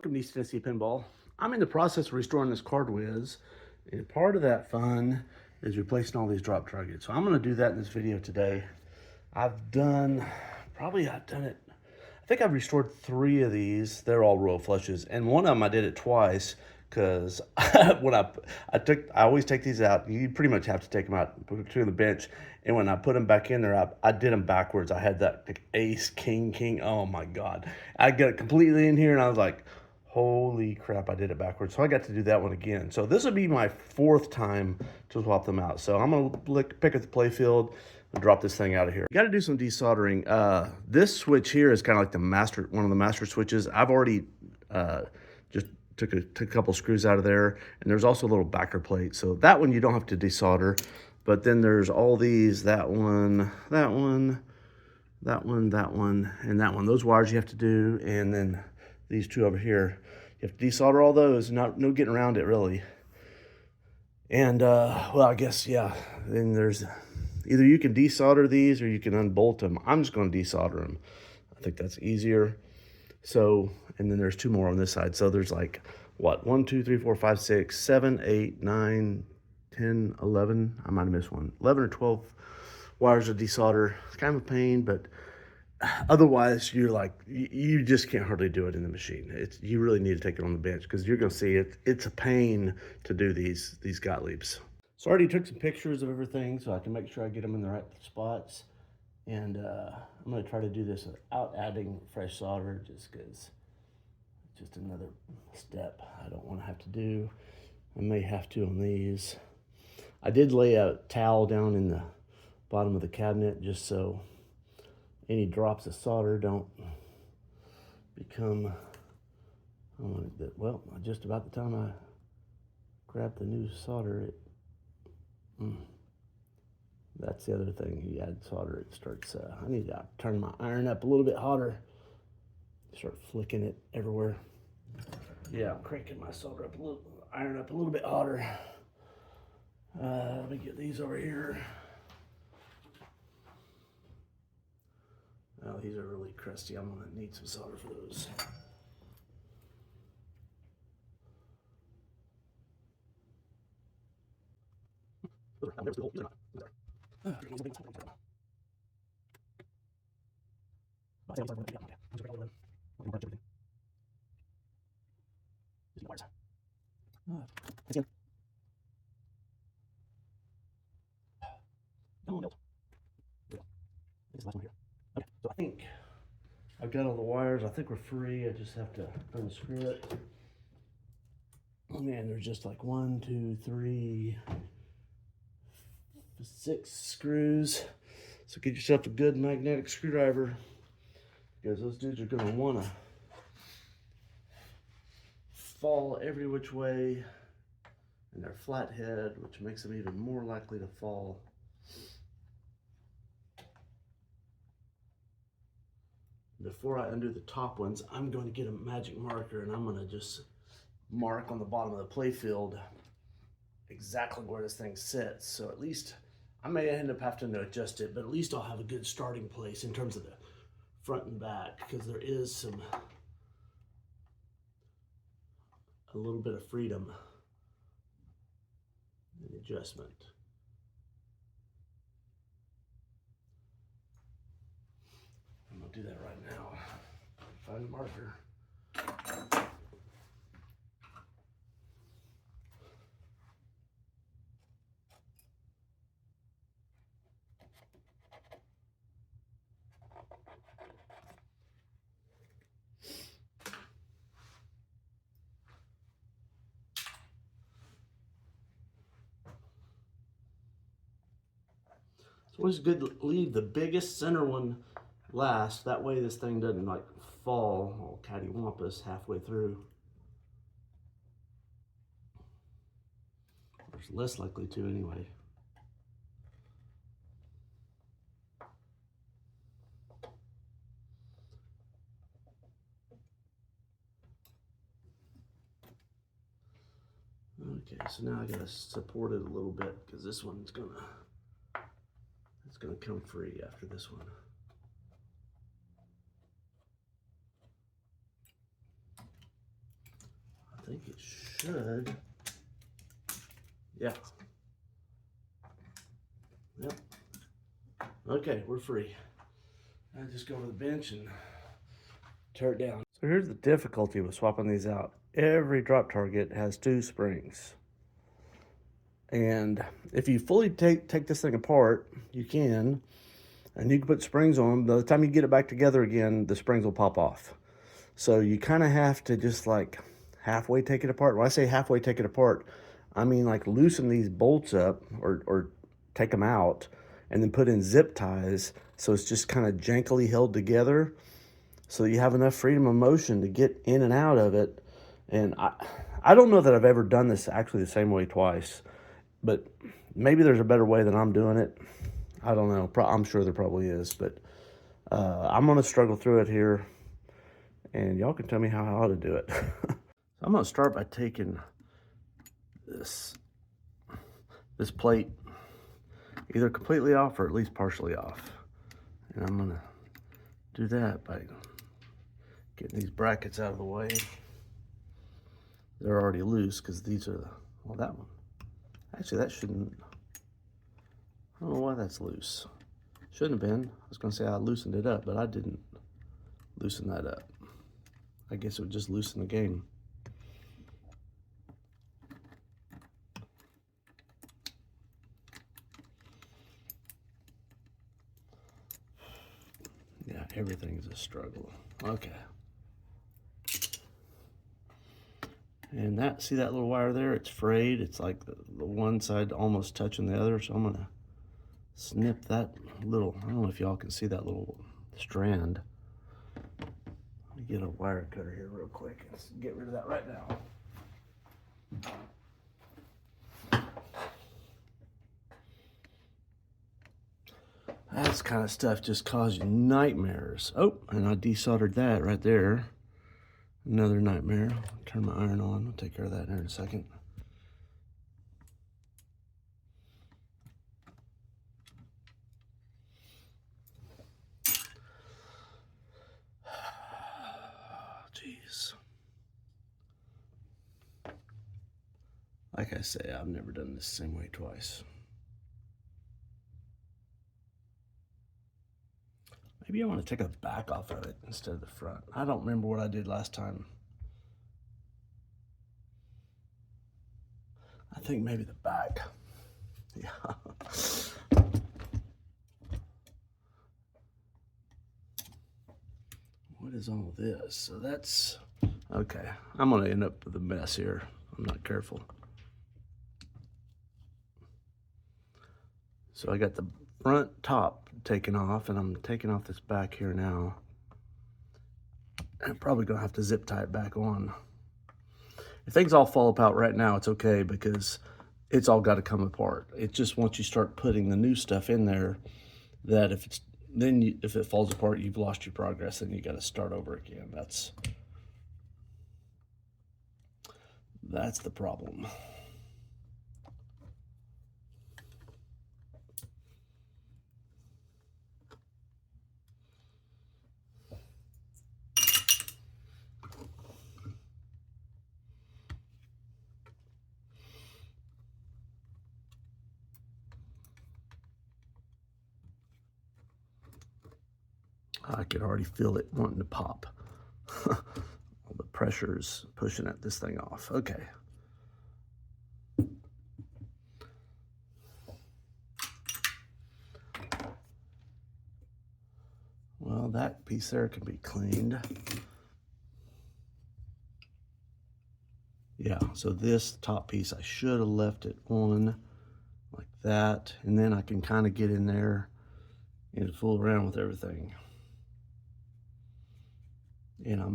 Welcome to East Tennessee Pinball. I'm in the process of restoring this card Whiz, and part of that fun is replacing all these drop targets. So I'm going to do that in this video today. I've done it. I think I've restored 3 of these. They're all royal flushes, and one of them I did it twice because when I always take these out. You pretty much have to take them out, put them to the bench, and when I put them back in there, I did them backwards. I had that like, ace, king. Oh my god! I got it completely in here, and I was like, holy crap, I did it backwards. So I got to do that one again. So this would be my 4th time to swap them out. So I'm going to pick up the playfield and drop this thing out of here. You got to do some desoldering. This switch here is kind of like one of the master switches. I've already just took a couple screws out of there. And there's also a little backer plate. So that one you don't have to desolder. But then there's all these, that one, and that one. Those wires you have to do. And then these 2 over here, you have to desolder all those. No getting around it really. And well, I guess yeah. Then there's either you can desolder these or you can unbolt them. I'm just going to desolder them. I think that's easier. So, and then there's 2 more on this side. So there's like what 1, 2, 3, 4, 5, 6, 7, 8, 9, 10, 11. I might have missed one. 11 or 12 wires to desolder. It's kind of a pain, but otherwise you're like, you just can't hardly do it in the machine. You really need to take it on the bench because you're going to see it's a pain to do these Gottliebs. So I already took some pictures of everything so I can make sure I get them in the right spots. And I'm going to try to do this without adding fresh solder just because it's just another step I don't want to have to do. I may have to on these. I did lay a towel down in the bottom of the cabinet just so any drops of solder don't become, well, just about the time I grab the new solder, that's the other thing. You add solder, it starts, I need to turn my iron up a little bit hotter, start flicking it everywhere. Yeah, I'm cranking my solder up iron up a little bit hotter. Let me get these over here. Oh, these are really crusty. I'm gonna need some solder for those. So I think I've got all the wires. I think we're free. I just have to unscrew it. Oh man, there's just like 1, 2, 3, 6 screws. So get yourself a good magnetic screwdriver because those dudes are gonna wanna fall every which way, and they're flathead, which makes them even more likely to fall. Before I undo the top ones, I'm going to get a magic marker and I'm going to just mark on the bottom of the playfield exactly where this thing sits. So at least I may end up having to adjust it, but at least I'll have a good starting place in terms of the front and back, because there is a little bit of freedom in adjustment. I'm gonna do that right now. Find a marker. It's always good to leave the biggest center one last. That way this thing doesn't like fall all cattywampus halfway through. It's less likely to anyway. Okay, so now I gotta support it a little bit because this one's gonna come free after this one. think it should. Yeah. Yep. Okay, we're free. I just go to the bench and tear it down. So here's the difficulty with swapping these out. Every drop target has 2 springs. And if you fully take this thing apart, you can, and you can put springs on them. By the time you get it back together again, the springs will pop off. So you kind of have to just like halfway take it apart. When I say halfway take it apart, I mean like loosen these bolts up or take them out and then put in zip ties so it's just kind of jankily held together so you have enough freedom of motion to get in and out of it. And I don't know that I've ever done this actually the same way twice, but maybe there's a better way than I'm doing it. I don't know. I'm sure there probably is, but I'm going to struggle through it here, and y'all can tell me how I ought to do it. So I'm going to start by taking this plate either completely off or at least partially off. And I'm going to do that by getting these brackets out of the way. They're already loose because these are, well, that one. Actually, that shouldn't, I don't know why that's loose. Shouldn't have been. I was going to say I loosened it up, but I didn't loosen that up. I guess it would just loosen the game. Yeah, everything's a struggle. Okay. And that, see that little wire there? It's frayed. It's like the one side almost touching the other. So I'm gonna snip that little, I don't know if y'all can see that little strand. Let me get a wire cutter here real quick. Let's get rid of that right now. That kind of stuff just causes you nightmares. Oh, and I desoldered that right there. Another nightmare. Turn my iron on. I'll take care of that here in a second. Jeez. Like I say, I've never done this the same way twice. Maybe I want to take the back off of it instead of the front. I don't remember what I did last time. I think maybe the back. Yeah. What is all this? So that's, okay. I'm going to end up with a mess here. I'm not careful. So I got the front top taken off, and I'm taking off this back here now. I'm probably gonna have to zip tie it back on. If things all fall apart right now, it's okay because it's all got to come apart. It's just once you start putting the new stuff in there, that if it's if it falls apart, you've lost your progress, and you got to start over again. That's the problem. I could already feel it wanting to pop. All the pressure is pushing this thing off. Okay. Well, that piece there can be cleaned. Yeah, so this top piece, I should have left it on like that, and then I can kind of get in there and fool around with everything. And I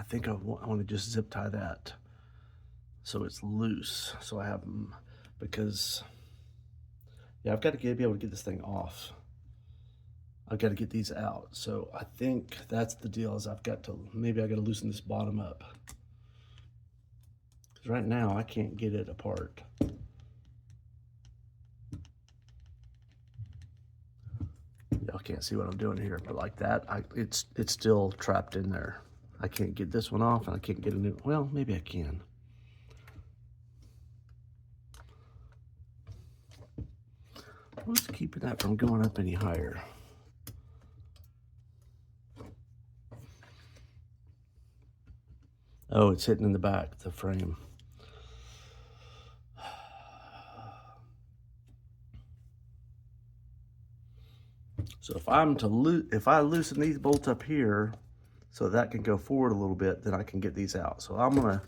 think I want to just zip tie that so it's loose. So I have them, because yeah, I've got to be able to get this thing off. I've got to get these out. So I think that's the deal, is maybe I got to loosen this bottom up. Because right now I can't get it apart. Y'all can't see what I'm doing here, but like that, it's still trapped in there. I can't get this one off, and I can't get a new, well, maybe I can. What's keeping that from going up any higher? Oh, it's hitting in the back, the frame. So if I loosen these bolts up here so that can go forward a little bit, then I can get these out. So I'm gonna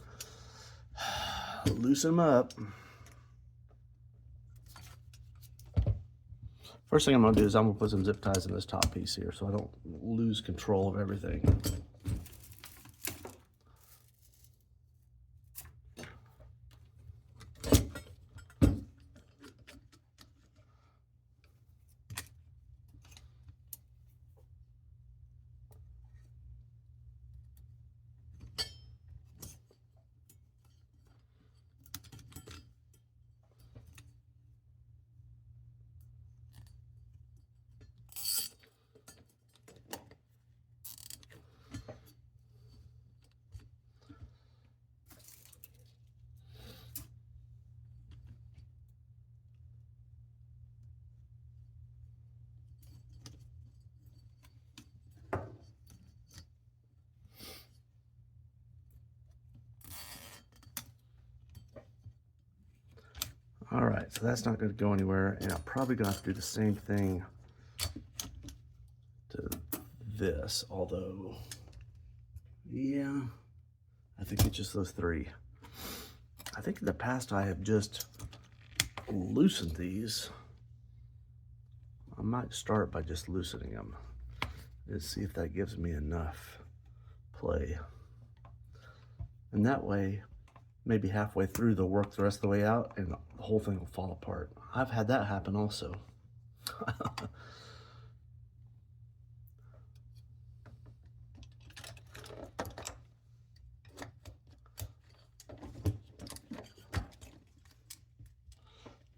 loosen them up. First thing I'm gonna do is I'm gonna put some zip ties in this top piece here so I don't lose control of everything. All right, so that's not going to go anywhere, and I'm probably going to have to do the same thing to this, although, yeah, I think it's just those three. I think in the past I have just loosened these. I might start by just loosening them. Let's see if that gives me enough play. And that way, maybe halfway through they'll work the rest of the way out and the whole thing will fall apart. I've had that happen also.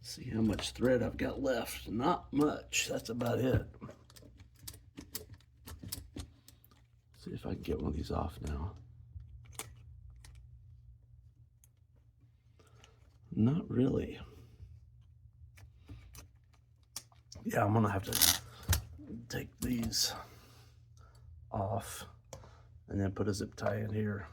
See how much thread I've got left. Not much. That's about it. See if I can get one of these off now. Not really. Yeah, I'm gonna have to take these off and then put a zip tie in here.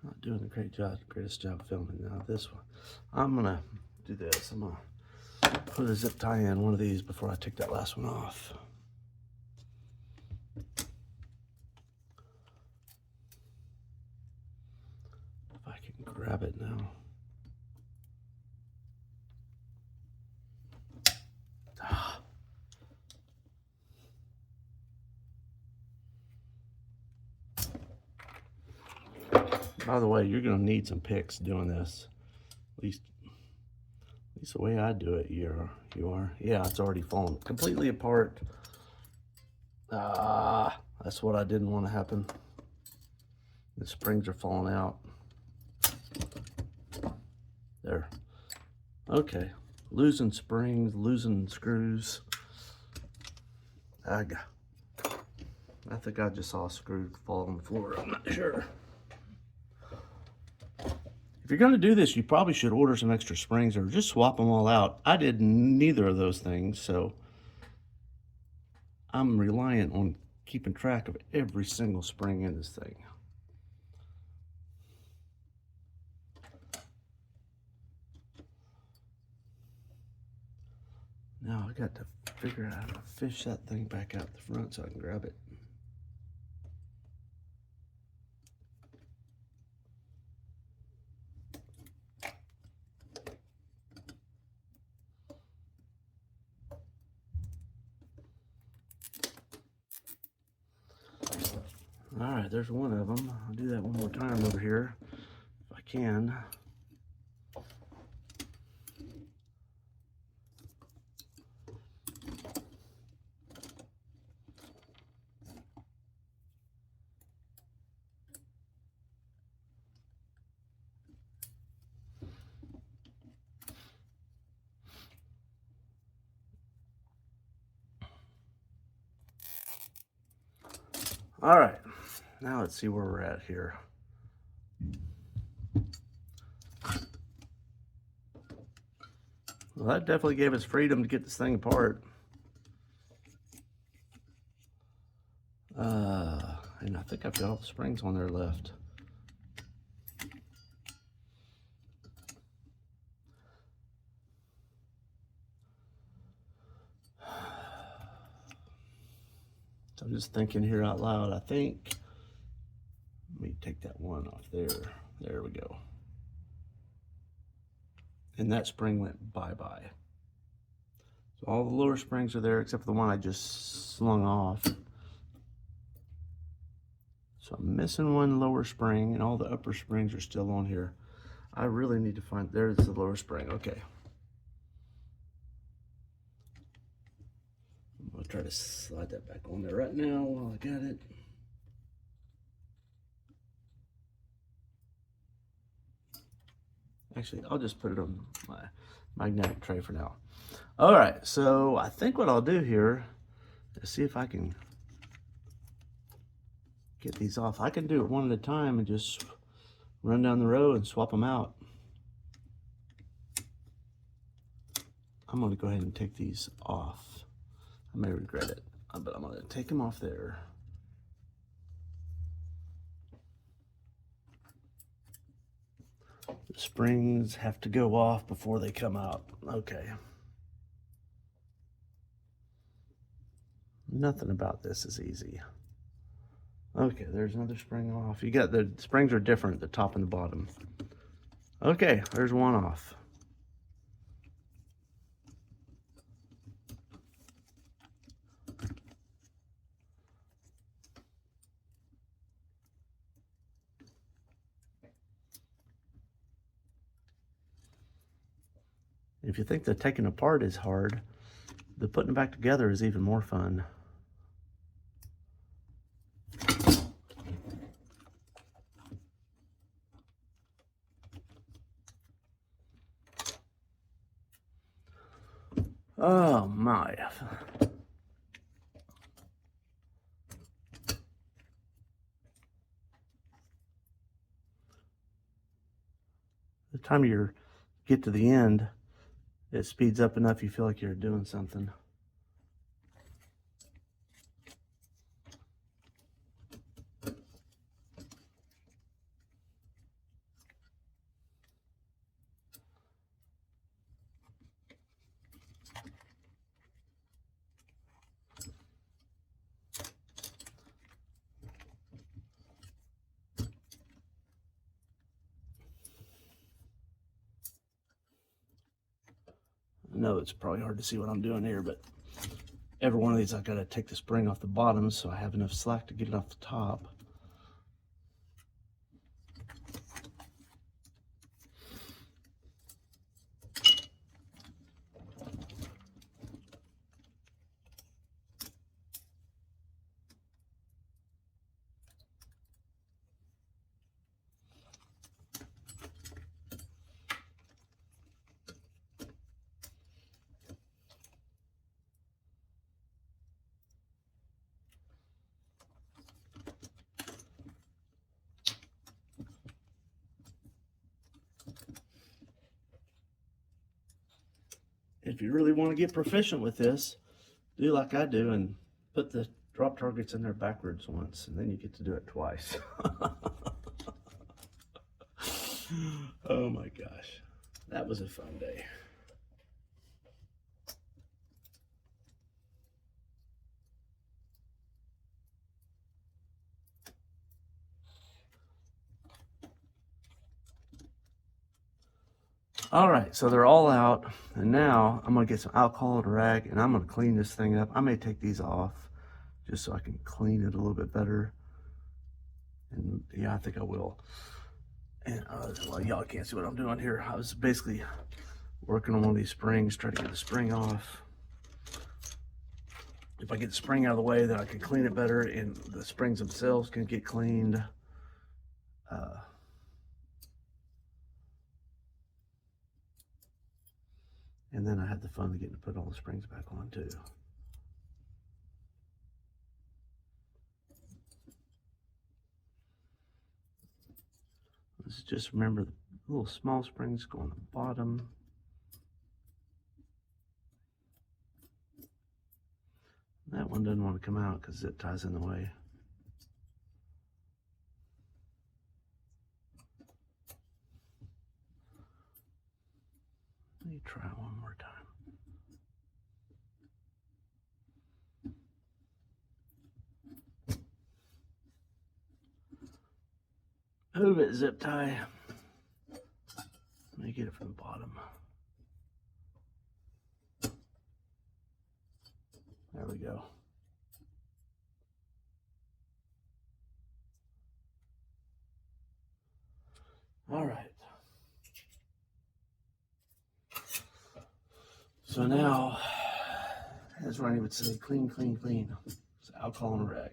Not doing a greatest job filming now. This one, I'm gonna do this. I'm gonna put a zip tie in one of these before I take that last one off. If I can grab it now. By the way, you're gonna need some picks doing this. At least the way I do it, you are. Yeah, it's already fallen completely apart. That's what I didn't want to happen. The springs are falling out. There. Okay. Losing springs, losing screws. I think I just saw a screw fall on the floor. I'm not sure. If you're going to do this, you probably should order some extra springs or just swap them all out. I did neither of those things, so I'm reliant on keeping track of every single spring in this thing. Now I got to figure out how to fish that thing back out the front so I can grab it. All right, there's one of them. I'll do that one more time over here if I can. All right, now let's see where we're at here. Well, that definitely gave us freedom to get this thing apart. And I think I've got all the springs on there left. So I'm just thinking here out loud. I think, let me take that one off there. There we go. And that spring went bye-bye. So all the lower springs are there except for the one I just slung off. So I'm missing one lower spring, and all the upper springs are still on here. I really need to find, there's the lower spring, okay. I'm gonna try to slide that back on there right now while I got it. Actually, I'll just put it on my magnetic tray for now. All right, so I think what I'll do here is see if I can get these off. I can do it one at a time and just run down the row and swap them out. I'm gonna go ahead and take these off. I may regret it, but I'm gonna take them off there. The springs have to go off before they come out. Okay. Nothing about this is easy. Okay, there's another spring off. You got the springs are different, the top and the bottom. Okay, there's one off. If you think the taking apart is hard, the putting it back together is even more fun. Oh my. The time you get to the end, it speeds up enough you feel like you're doing something. I know it's probably hard to see what I'm doing here, but every one of these I've got to take the spring off the bottom so I have enough slack to get it off the top. If you really want to get proficient with this, do like I do and put the drop targets in there backwards once, and then you get to do it twice. Oh my gosh, that was a fun day. All right, so they're all out, and now I'm gonna get some alcohol and a rag, and I'm gonna clean this thing up. I may take these off just so I can clean it a little bit better. And yeah, I think I will. And well, y'all can't see what I'm doing here. I was basically working on one of these springs, trying to get the spring off. If I get the spring out of the way, then I can clean it better, and the springs themselves can get cleaned. And then I had the fun of getting to put all the springs back on too. This is just, remember, the little small springs go on the bottom. That one doesn't want to come out because it ties in the way. Let me try one more time. Move it, zip tie. Let me get it from the bottom. There we go. All right. So now, as Ronnie would say, clean, clean, clean. It's alcohol and a rag.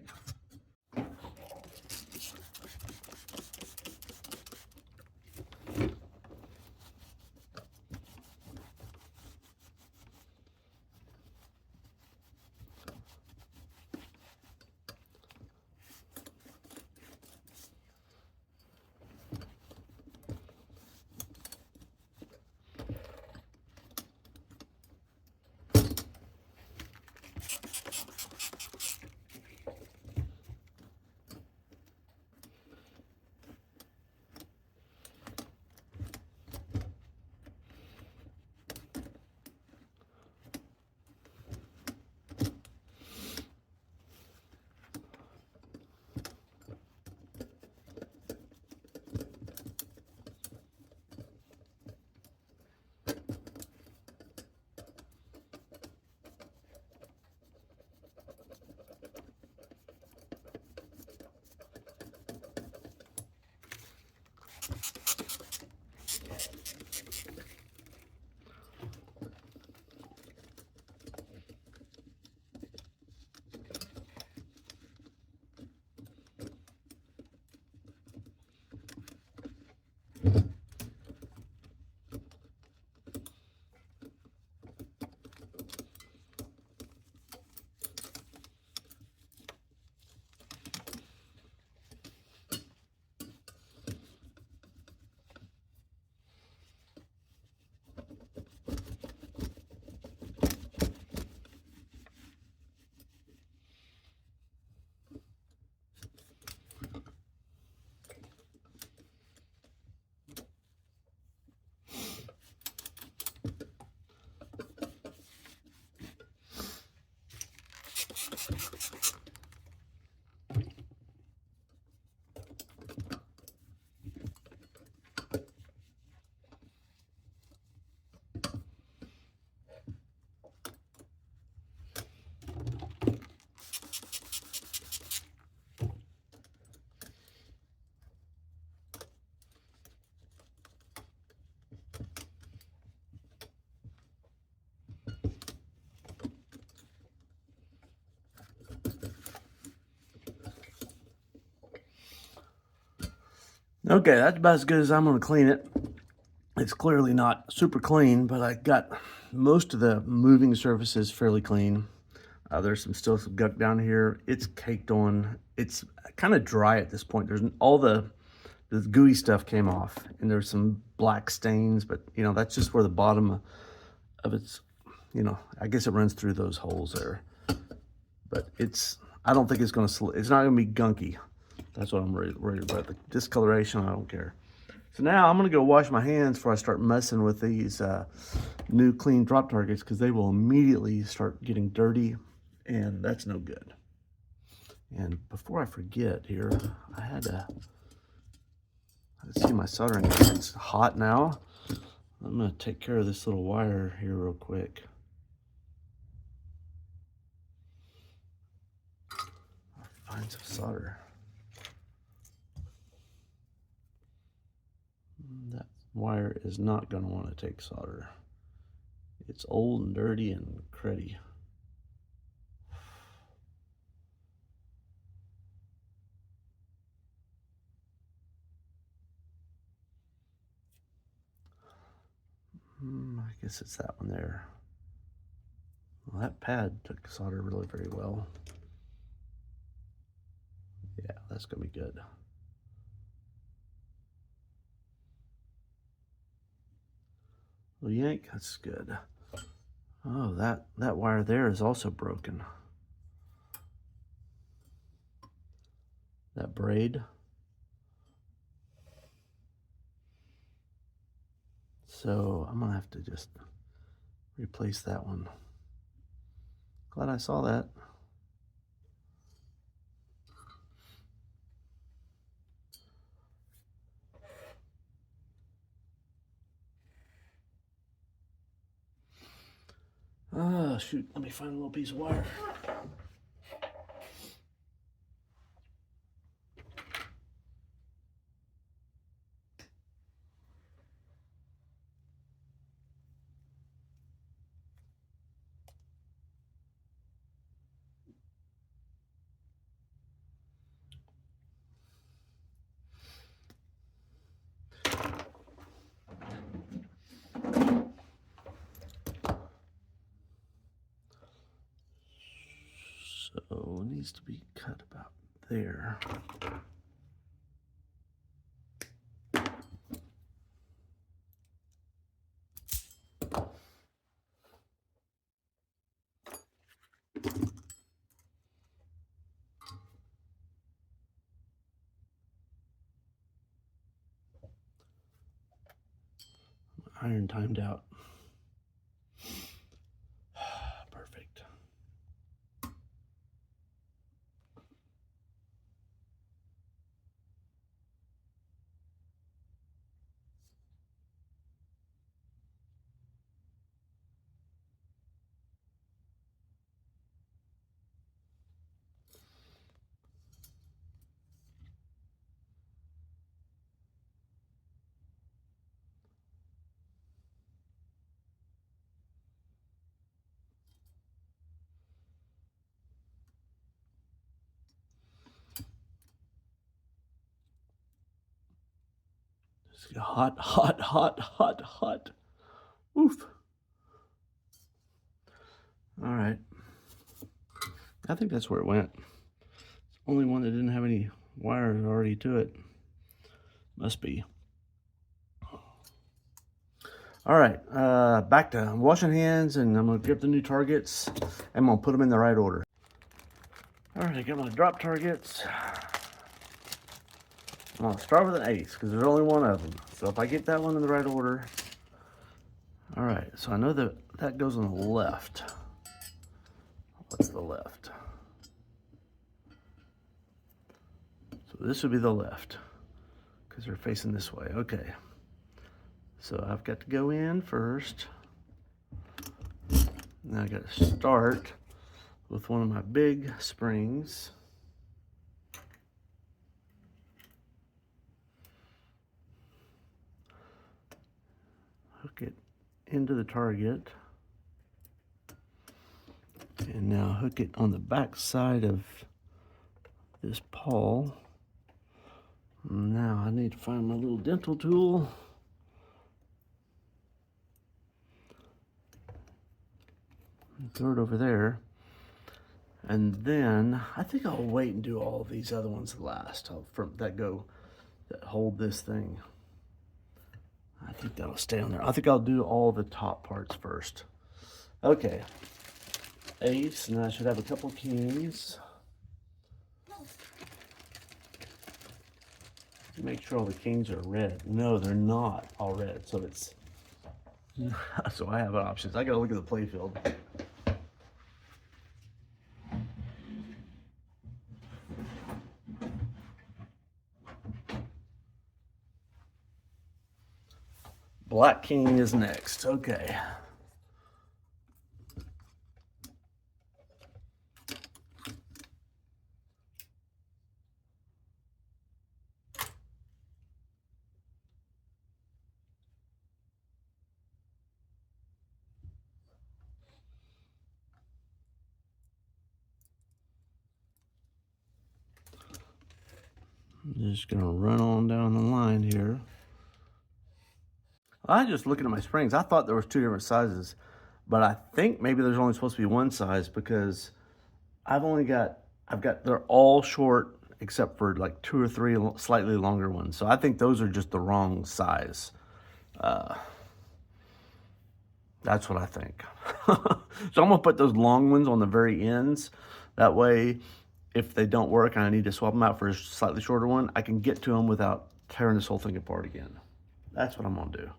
Okay, that's about as good as I'm going to clean it. It's clearly not super clean, but I got most of the moving surfaces fairly clean. There's still some gunk down here. It's caked on. It's kind of dry at this point. There's all the gooey stuff came off, and there's some black stains, but you know, that's just where the bottom of it's, you know, I guess it runs through those holes there. But I don't think it's going to, it's not going to be gunky. That's what I'm worried about. The discoloration, I don't care. So now I'm going to go wash my hands before I start messing with these new clean drop targets, because they will immediately start getting dirty, and that's no good. And before I forget here, I had to, let's see my soldering iron. It's hot now. I'm going to take care of this little wire here real quick. I'll find some solder. That wire is not going to want to take solder. It's old and dirty and cruddy. I guess it's that one there. Well, that pad took solder really very well. Yeah, that's going to be good. Little yank, that's good. Oh, that wire there is also broken. That braid. So I'm gonna have to just replace that one. Glad I saw that. Ah, shoot, let me find a little piece of wire. So it needs to be cut about there. Iron timed out. Perfect. It's hot, hot, hot, hot, hot. Oof. All right. I think that's where it went. It's the only one that didn't have any wires already to it. Must be. All right, back to washing hands, and I'm gonna grip the new targets. I'm gonna put them in the right order. All right, I got my drop targets. I'm gonna start with an ace because there's only one of them. So if I get that one in the right order. All right, so I know that that goes on the left. What's the left? So this would be the left because they're facing this way. Okay. So I've got to go in first. Now I got to start with one of my big springs. Hook it into the target. And now hook it on the back side of this pawl. Now I need to find my little dental tool. Throw it over there. And then I think I'll wait and do all of these other ones last. That hold this thing. I think that'll stay on there. I think I'll do all the top parts first. Okay. Ace, and I should have a couple kings. Make sure all the kings are red. No, they're not all red. So it's so I have options. I gotta look at the playfield. Black king is next. Okay. I'm just gonna run on down the line here. I'm just looking at my springs. I thought there was two different sizes, but I think maybe there's only supposed to be one size because they're all short except for like 2 or 3 slightly longer ones. So I think those are just the wrong size. That's what I think. So I'm gonna put those long ones on the very ends. That way, if they don't work and I need to swap them out for a slightly shorter one, I can get to them without tearing this whole thing apart again. That's what I'm gonna do.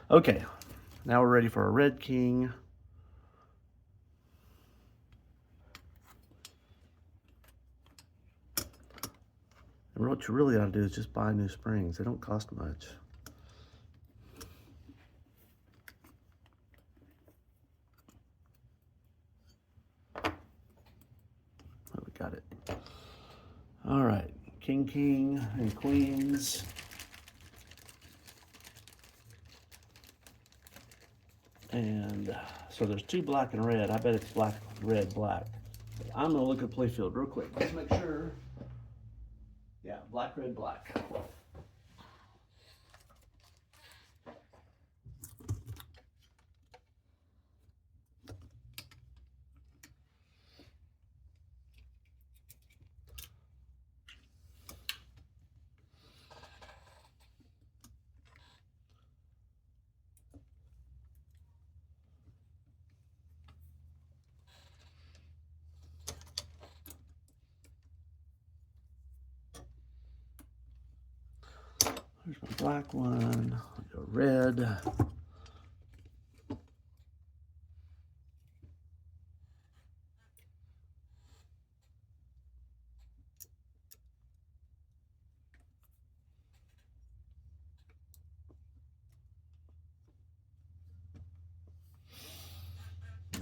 Okay, now we're ready for a red king. And what you really ought to do is just buy new springs. They don't cost much. Oh, we got it. All right, king, king, and queens. And so there's 2 black and red. I bet it's black, red, black. I'm gonna look at the playfield real quick. Let's make sure. Yeah, black, red, black. There's my black one. I'll go red.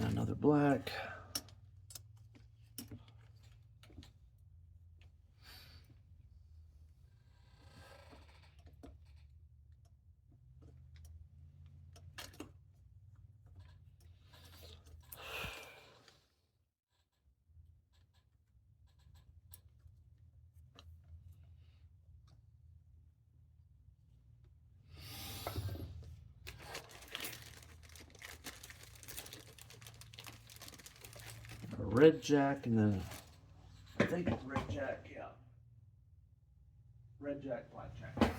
Another black. A red jack, and then I think it's red jack, yeah. Red jack, black jack.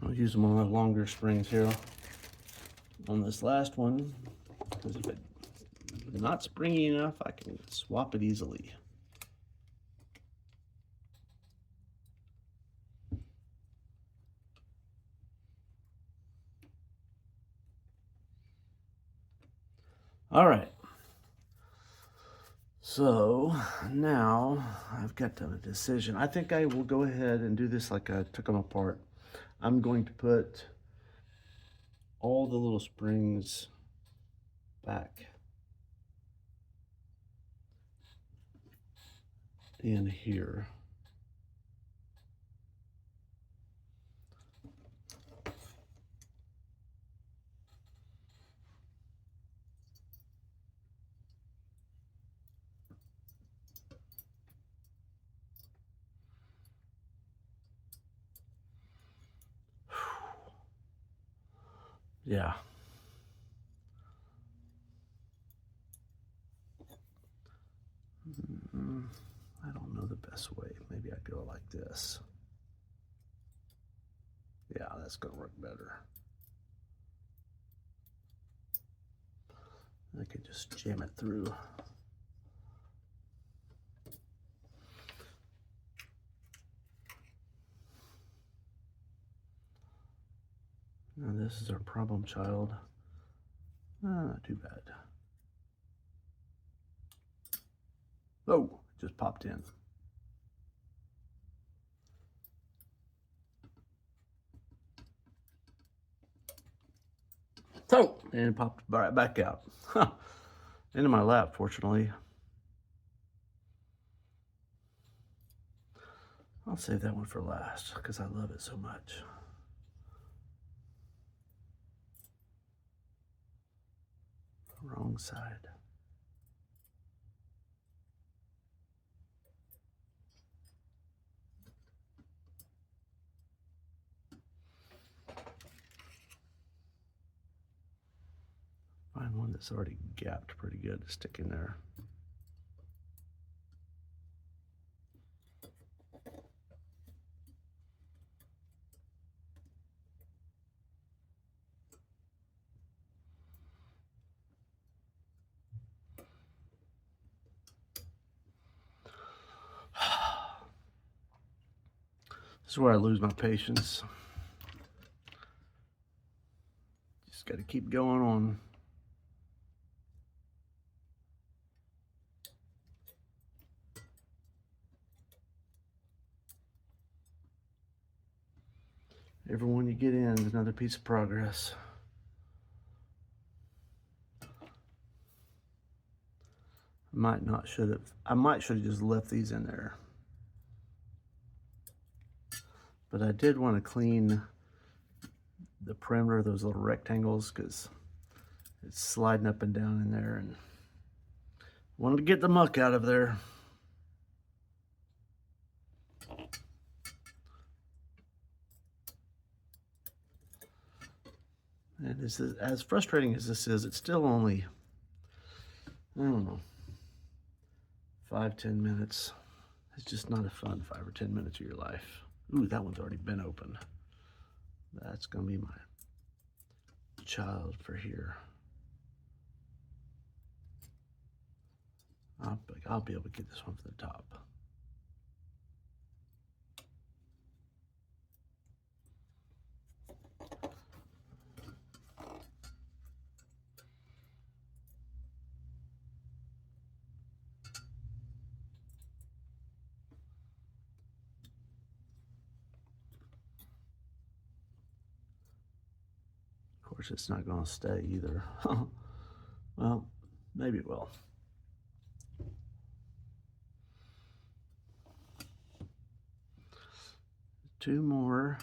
I'll use one of the longer springs here on this last one, because if it's not springy enough, I can swap it easily. All right. So now I've got a decision. I think I will go ahead and do this like I took them apart. I'm going to put all the little springs back in here. Yeah. I don't know the best way. Maybe I go like this. Yeah, that's gonna work better. I can just jam it through. Now this is our problem child. Not too bad. Oh, it just popped in. So, and it popped right back out. Into my lap, fortunately. I'll save that one for last because I love it so much. Wrong side. Find one that's already gapped pretty good to stick in there. This is where I lose my patience. Just got to keep going on. Every one you get in is another piece of progress. I might should have just left these in there. But I did want to clean the perimeter of those little rectangles because it's sliding up and down in there, and wanted to get the muck out of there. And as frustrating as this is, it's still only, I don't know, 5-10 minutes. It's just not a fun 5 or 10 minutes of your life. Ooh, that one's already been open. That's gonna be my child for here. I'll be able to get this one for the top. Of course, it's not going to stay either. Well, maybe it will. Two more.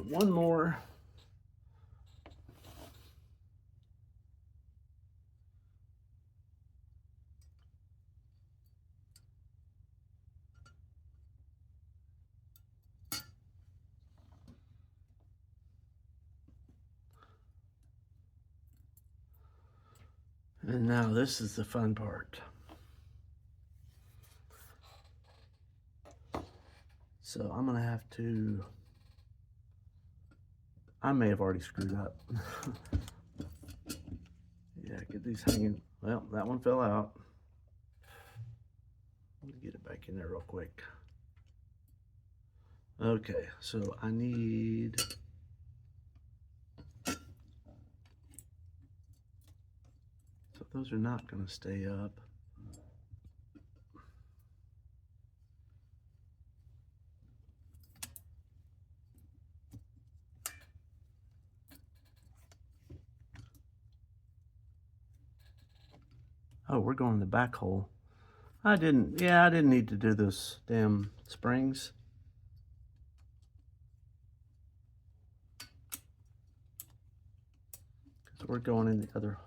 One more. And now this is the fun part. So I'm gonna have to, I may have already screwed up. Yeah, get these hanging. Well, that one fell out. Let me get it back in there real quick. Okay, so I need, so those are not gonna stay up. Oh, we're going in the back hole. I didn't need to do those damn springs. So we're going in the other.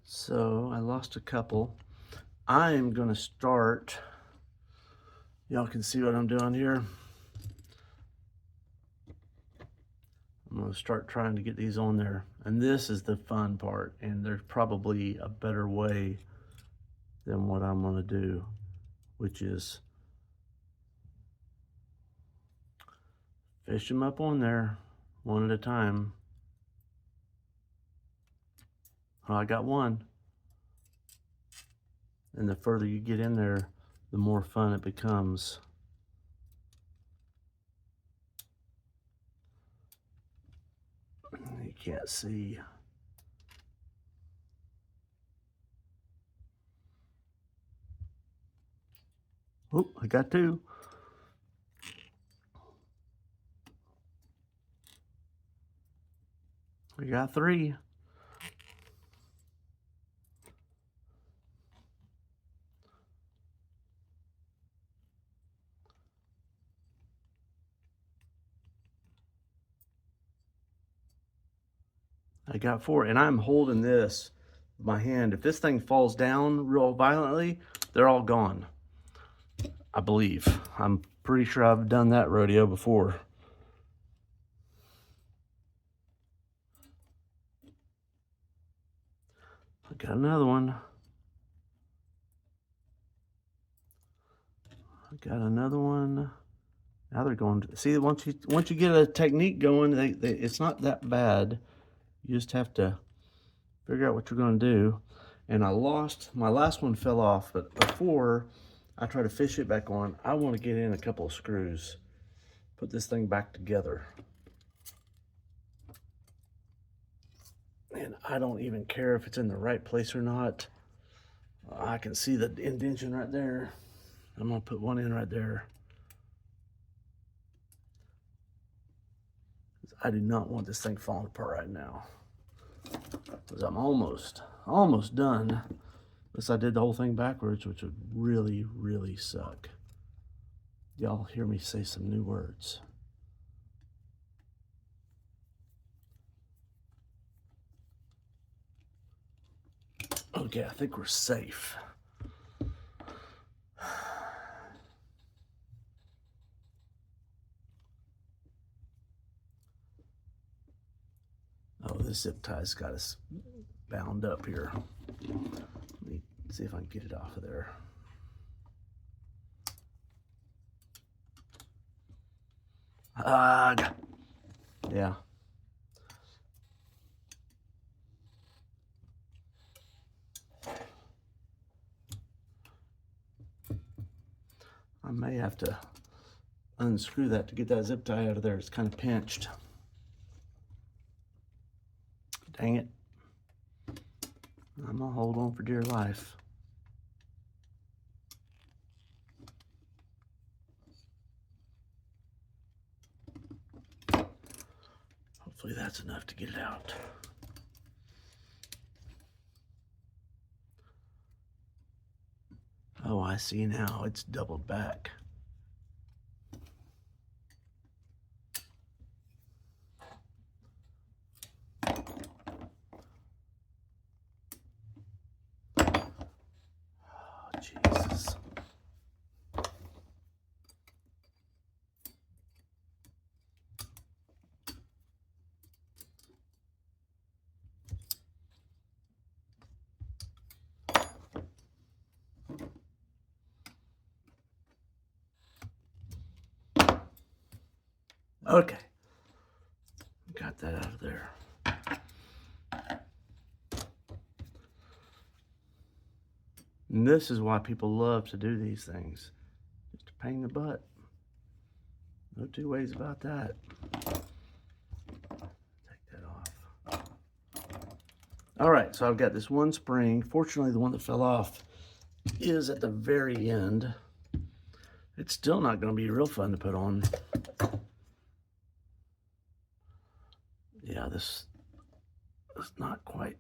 So I lost a couple. I'm gonna start, y'all can see what I'm doing here. I'm gonna start trying to get these on there. And this is the fun part, and there's probably a better way than what I'm gonna do, which is fish them up on there one at a time. Oh, I got one. And the further you get in there, the more fun it becomes. You can't see. Oh, I got 2. We got 3. I got 4, and I'm holding this with my hand. If this thing falls down real violently, they're all gone. I believe. I'm pretty sure I've done that rodeo before. I got another one. I got another one. Now they're going to see, once you get a technique going, it's not that bad. You just have to figure out what you're going to do. And I lost, my last one fell off, but before I try to fish it back on, I want to get in a couple of screws, put this thing back together. And I don't even care if it's in the right place or not. I can see the indentation right there. I'm gonna put one in right there. I do not want this thing falling apart right now, because I'm almost done. Unless I did the whole thing backwards, which would really, really suck. Y'all hear me say some new words. Okay, I think we're safe. Oh, this zip tie's got us bound up here. Let me see if I can get it off of there. Yeah. I may have to unscrew that to get that zip tie out of there. It's kind of pinched. Dang it. I'm gonna hold on for dear life. Hopefully that's enough to get it out. Oh, I see now. It's doubled back. Oh, Jesus. Okay. Got that out of there. And this is why people love to do these things. Just a pain in the butt. No two ways about that. Take that off. All right, so I've got this one spring. Fortunately, the one that fell off is at the very end. It's still not going to be real fun to put on. Yeah, this is not quite.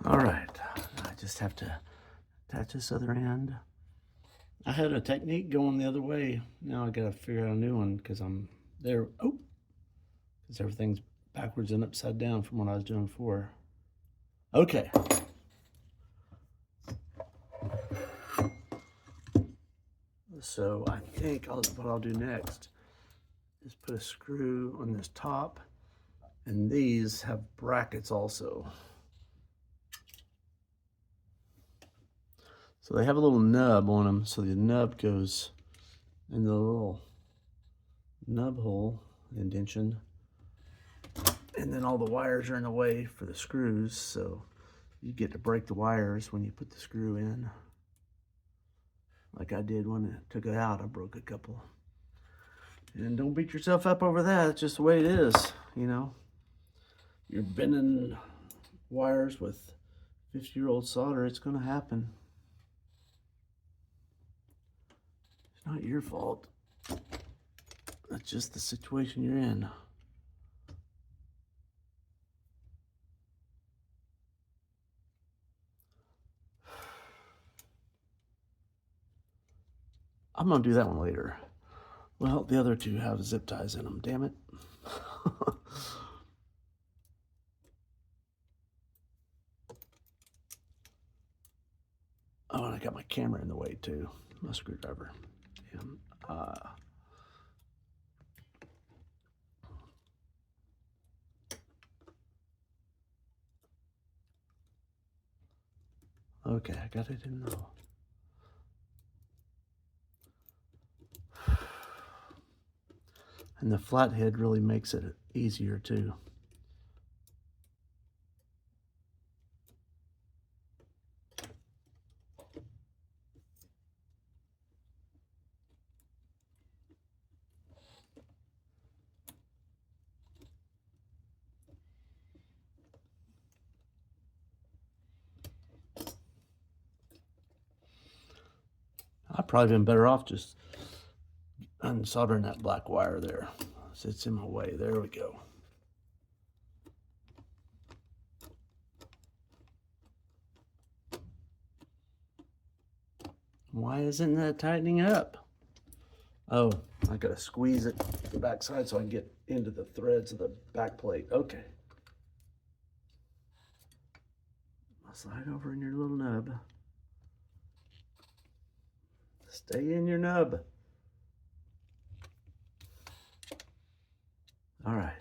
All right, I just have to attach this other end. I had a technique going the other way. Now I gotta figure out a new one because I'm there. Oh, because everything's backwards and upside down from what I was doing before. Okay. So I think what I'll do next is put a screw on this top, and these have brackets also. So they have a little nub on them, so the nub goes in the little nub hole indention, and then all the wires are in the way for the screws, so you get to break the wires when you put the screw in. Like I did when I took it out, I broke a couple. And don't beat yourself up over that, it's just the way it is, you know. You're bending wires with 50-year-old solder, it's gonna happen. It's not your fault. That's just the situation you're in. I'm gonna do that one later. Well, the other two have zip ties in them, damn it. Oh, and I got my camera in the way too. My screwdriver. And, okay, I got it in the... And the flathead really makes it easier too. I've probably been better off just unsoldering that black wire there. It's in my way. There we go. Why isn't that tightening up? Oh, I gotta squeeze it to the back side so I can get into the threads of the back plate. Okay. I'll slide over in your little nub. Stay in your nub. All right.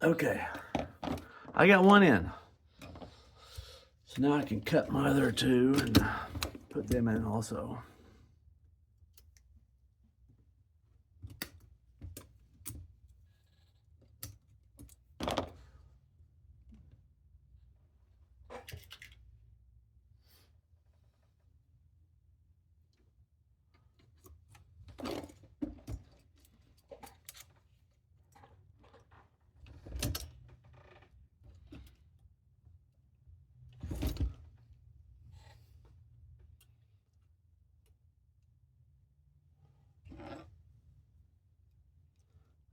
Okay. I got one in. So now I can cut my other two and put them in also.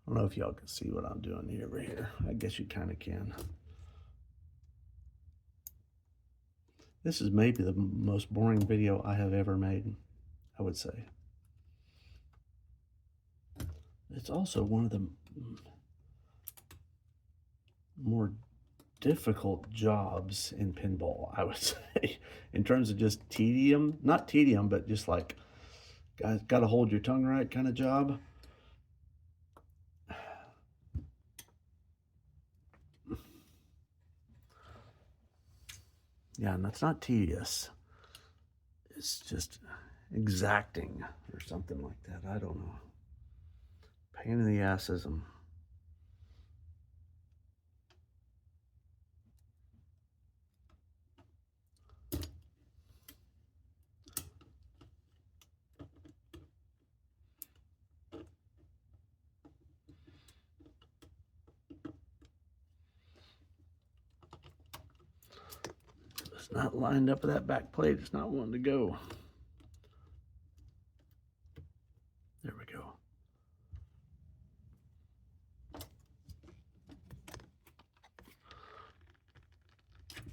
I don't know if y'all can see what I'm doing over here. I guess you kind of can. This is maybe the most boring video I have ever made, I would say. It's also one of the more difficult jobs in pinball, I would say, in terms of just tedium. Not tedium, but just like, guys, gotta hold your tongue right kind of job. Yeah, and that's not tedious. It's just exacting or something like that. I don't know. Pain in the assism. It's not lined up with that back plate. It's not wanting to go. There we go.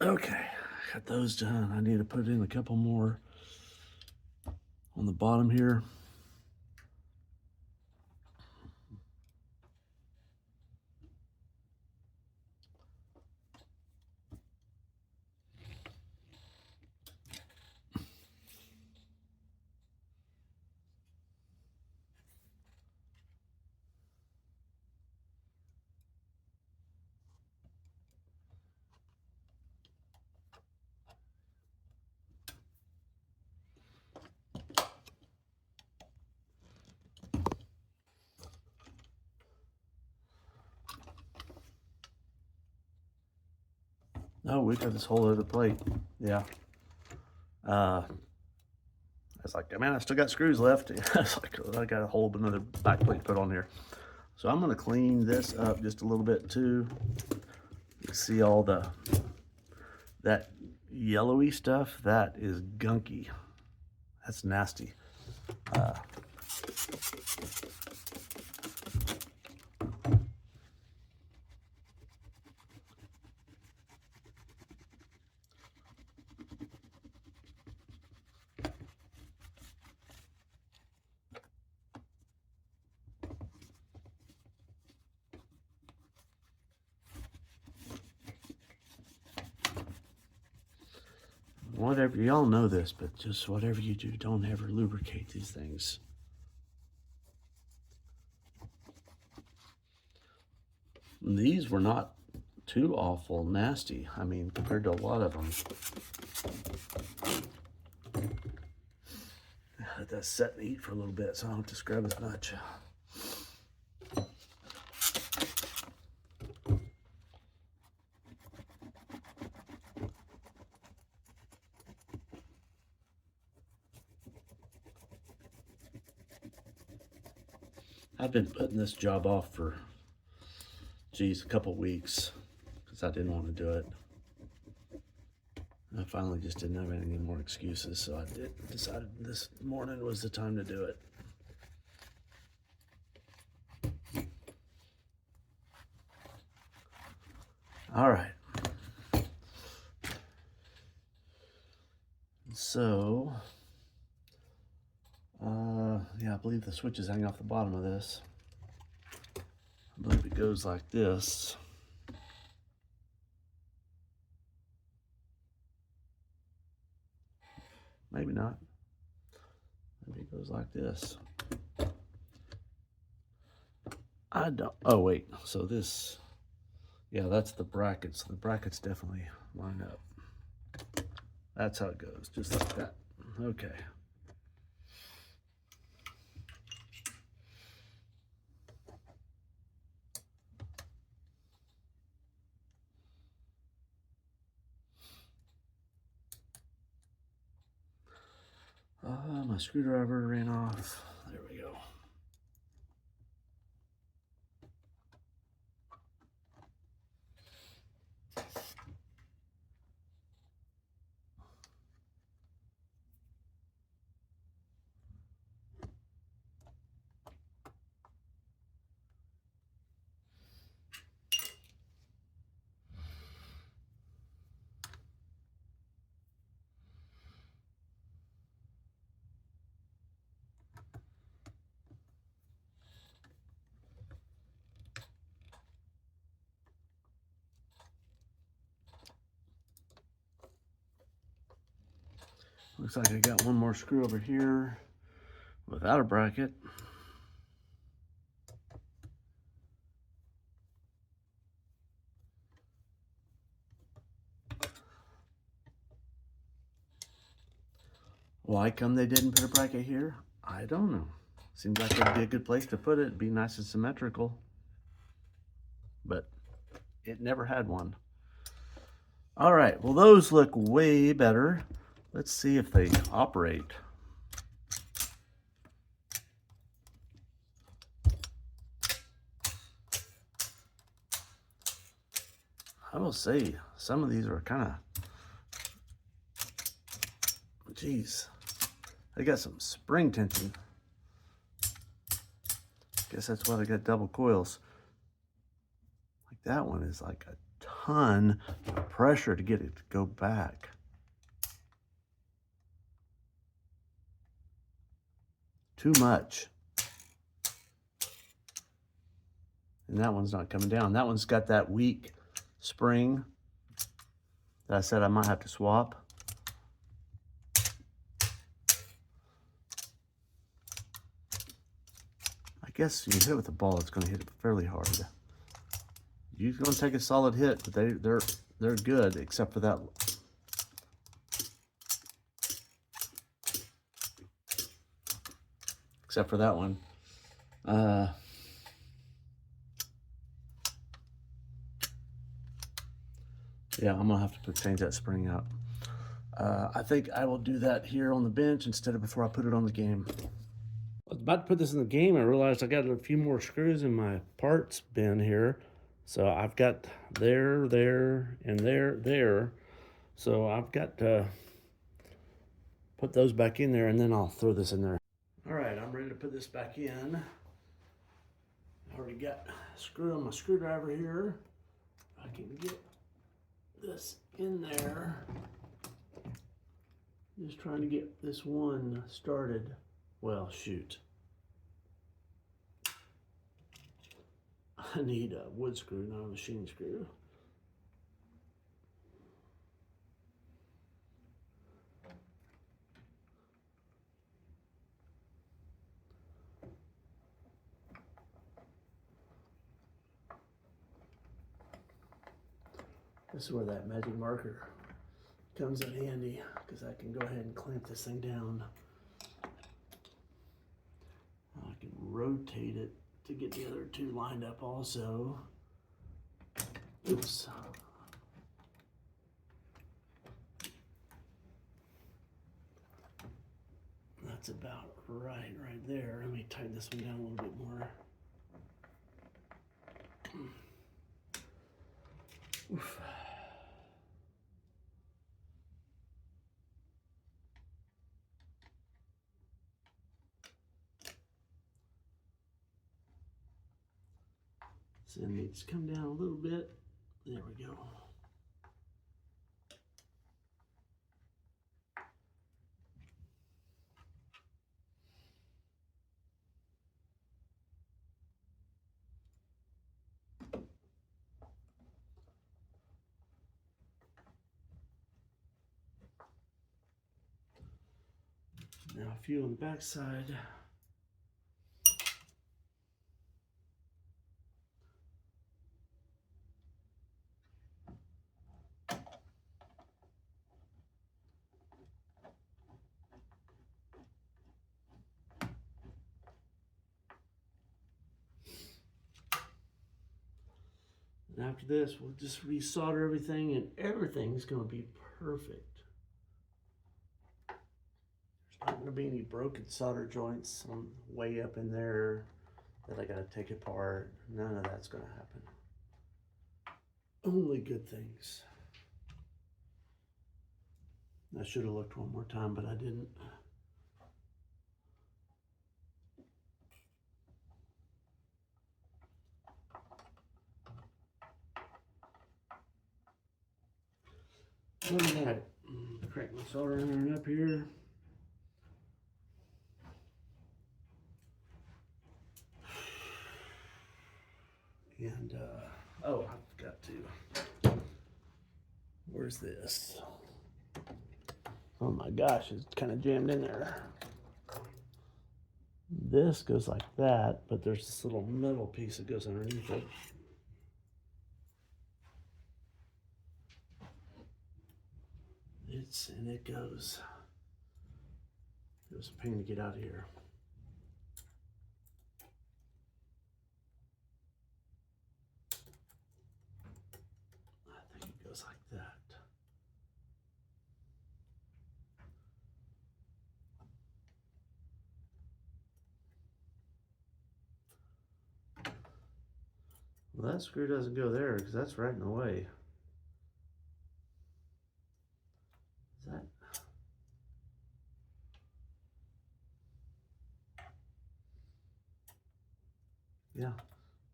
Okay, got those done. I need to put in a couple more on the bottom here. Oh, we got this whole other plate. Yeah. I was like, man, I still got screws left. I was like, I got a whole another back plate to put on here. So I'm gonna clean this up just a little bit too. You see all that yellowy stuff? That is gunky. That's nasty. Whatever, y'all know this, but just whatever you do, don't ever lubricate these things. And these were not too awful nasty. I mean, compared to a lot of them. Let that set and eat for a little bit so I don't have to scrub as much. I've been putting this job off for, geez, a couple weeks because I didn't want to do it. I finally just didn't have any more excuses, so I decided this morning was the time to do it. All right. So, yeah, I believe the switches hang off the bottom of this. I believe it goes like this. Maybe not. Maybe it goes like this. I don't, oh wait, so this, yeah, that's the brackets. The brackets definitely line up. That's how it goes, just like that. Okay. My screwdriver ran off. There we go. Looks like I got one more screw over here without a bracket. Why come they didn't put a bracket here? I don't know. Seems like it'd be a good place to put it. It'd be nice and symmetrical. But it never had one. All right, well, those look way better. Let's see if they operate. I will say, some of these are kind of, geez, they got some spring tension. Guess that's why they got double coils. Like that one is like a ton of pressure to get it to go back. Too much. And that one's not coming down. That one's got that weak spring that I said I might have to swap. I guess you hit it with a ball, it's going to hit it fairly hard. You're going to take a solid hit, but they're good, except for that. Except for that one. Yeah, I'm gonna have to change that spring out. I think I will do that here on the bench instead of before I put it on the game. I was about to put this in the game. I realized I got a few more screws in my parts bin here. So I've got there, and there. So I've got to put those back in there, and then I'll throw this in there. All right, I'm ready to put this back in. I already got a screw on my screwdriver here. I can get this in there. Just trying to get this one started. Well, shoot. I need a wood screw, not a machine screw. This is where that magic marker comes in handy, because I can go ahead and clamp this thing down. I can rotate it to get the other two lined up also. Oops. That's about right there. Let me tighten this one down a little bit more. Oof. So it needs to come down a little bit. There we go. Now a few on the back side. And after this, we'll just resolder everything, and everything's going to be perfect. There's not going to be any broken solder joints on way up in there that I got to take apart. None of that's going to happen. Only good things. I should have looked one more time, but I didn't. All right, crank my soldering iron up here. And, oh, I've got to, where's this? Oh my gosh, it's kind of jammed in there. This goes like that, but there's this little metal piece that goes underneath it. It goes. It was a pain to get out of here. I think it goes like that. Well, that screw doesn't go there because that's right in the way. Is that? Yeah,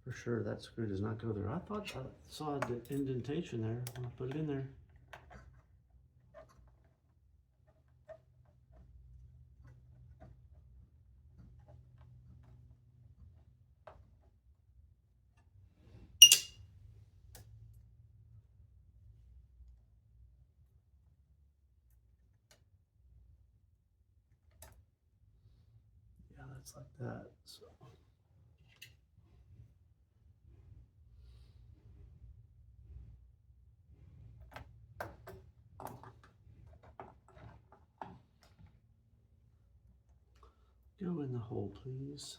for sure that screw does not go there. I thought I saw the indentation there when I put it in there. It's like that. So. Go in the hole, please.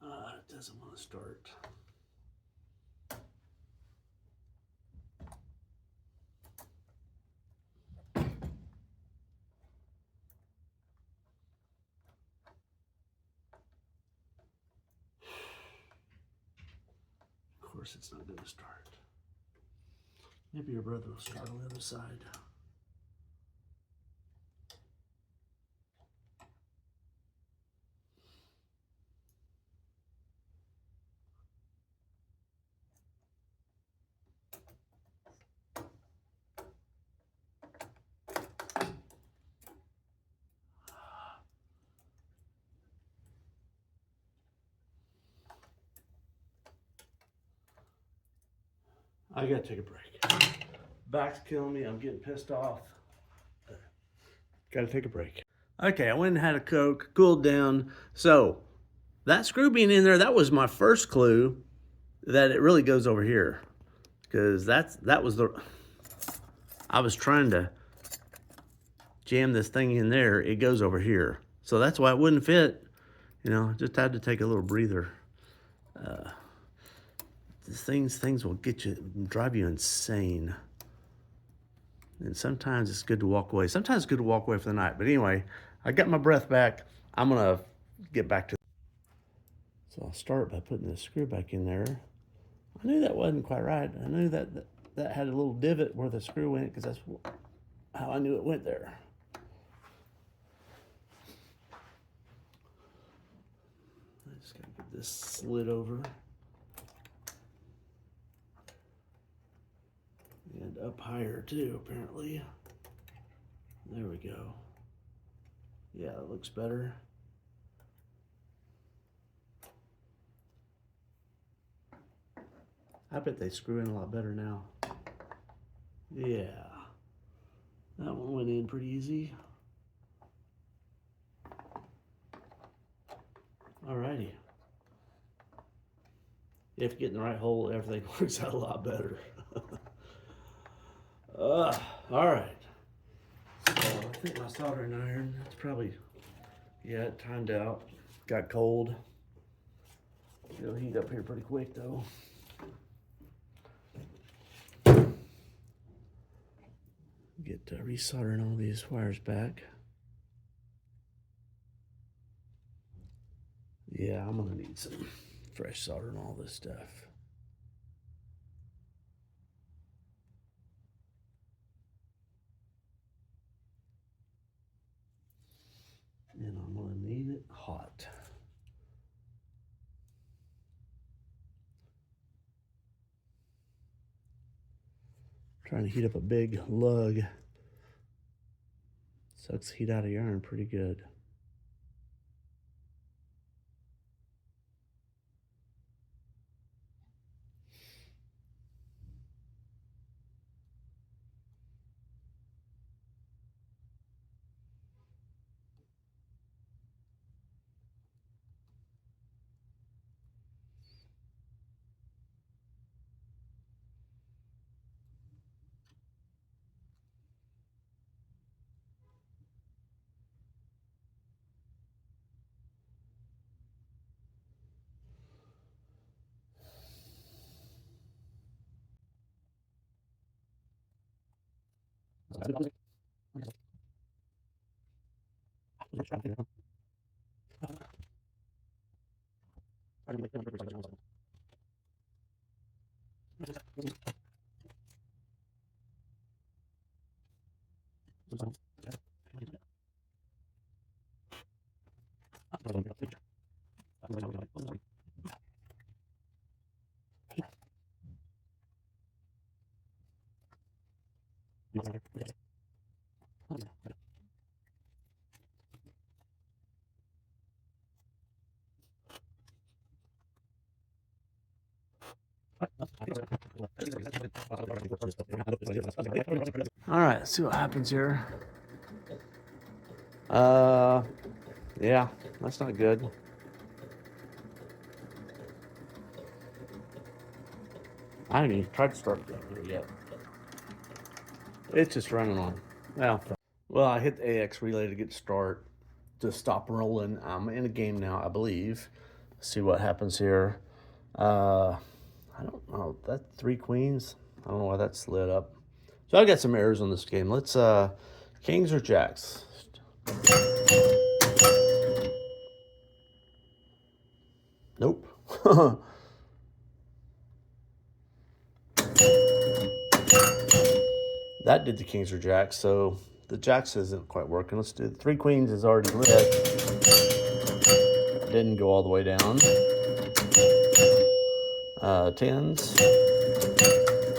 It doesn't want to start. Of course, it's not going to start. Maybe your brother will start on the other side. I gotta take a break. Back's killing me. I'm getting pissed off. Gotta take a break. Okay, I went and had a Coke, cooled down. So that screw being in there, that was my first clue that it really goes over here. Because that was the, I was trying to jam this thing in there. It goes over here. So that's why it wouldn't fit. You know, just had to take a little breather. Things will get you, drive you insane. And sometimes it's good to walk away. Sometimes it's good to walk away for the night. But anyway, I got my breath back. I'm gonna get back to. So I'll start by putting the screw back in there. I knew that wasn't quite right. I knew that had a little divot where the screw went, because that's how I knew it went there. I just gotta get this slid over. And up higher too, apparently. There we go. Yeah, it looks better. I bet they screw in a lot better now. Yeah. That one went in pretty easy. Alrighty. If you get in the right hole, everything works out a lot better. All right. So I think my soldering iron, it's probably, yeah, it timed out. Got cold. It'll heat up here pretty quick though. Get resoldering all these wires back. Yeah, I'm gonna need some fresh solder and all this stuff. And I'm gonna need it hot. Trying to heat up a big lug. Sucks heat out of your iron pretty good. All right, let's see what happens here. Yeah, that's not good. I haven't even tried to start that here yet. It's just running on. Well, I hit the AX relay to get start, to stop rolling. I'm in a game now, I believe. Let's see what happens here. I don't know. That 3 queens. I don't know why that's lit up. So I got some errors on this game. Let's kings or jacks. Nope. That did the kings or jacks, so the jacks isn't quite working. Let's do 3 queens is already lit. Didn't go all the way down. Tens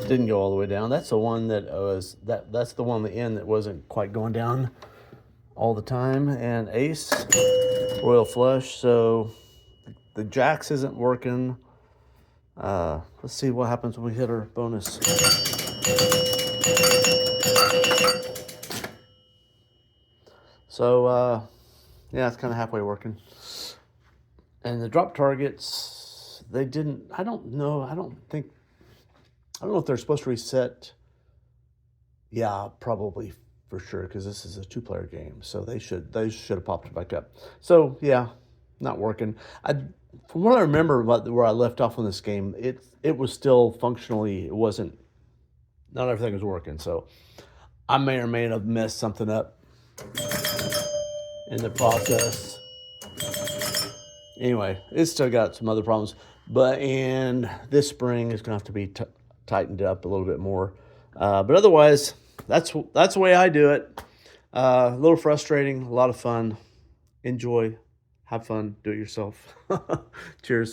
didn't go all the way down. That's the one that was that's the one on the end that wasn't quite going down all the time. And ace, royal flush. So the jacks isn't working. Let's see what happens when we hit our bonus. So yeah, it's kind of halfway working. And the drop targets, they didn't. I don't know. I don't know if they're supposed to reset. Yeah, probably for sure, because this is a 2-player game, so they should have popped it back up. So yeah, not working. From what I remember about where I left off on this game, it was still functionally. It wasn't. Not everything was working. So I may or may not have messed something up in the process. Anyway, it's still got some other problems, and this spring is gonna have to be tightened up a little bit more. But otherwise, that's the way I do it. A little frustrating, a lot of fun. Enjoy, have fun, do it yourself. Cheers.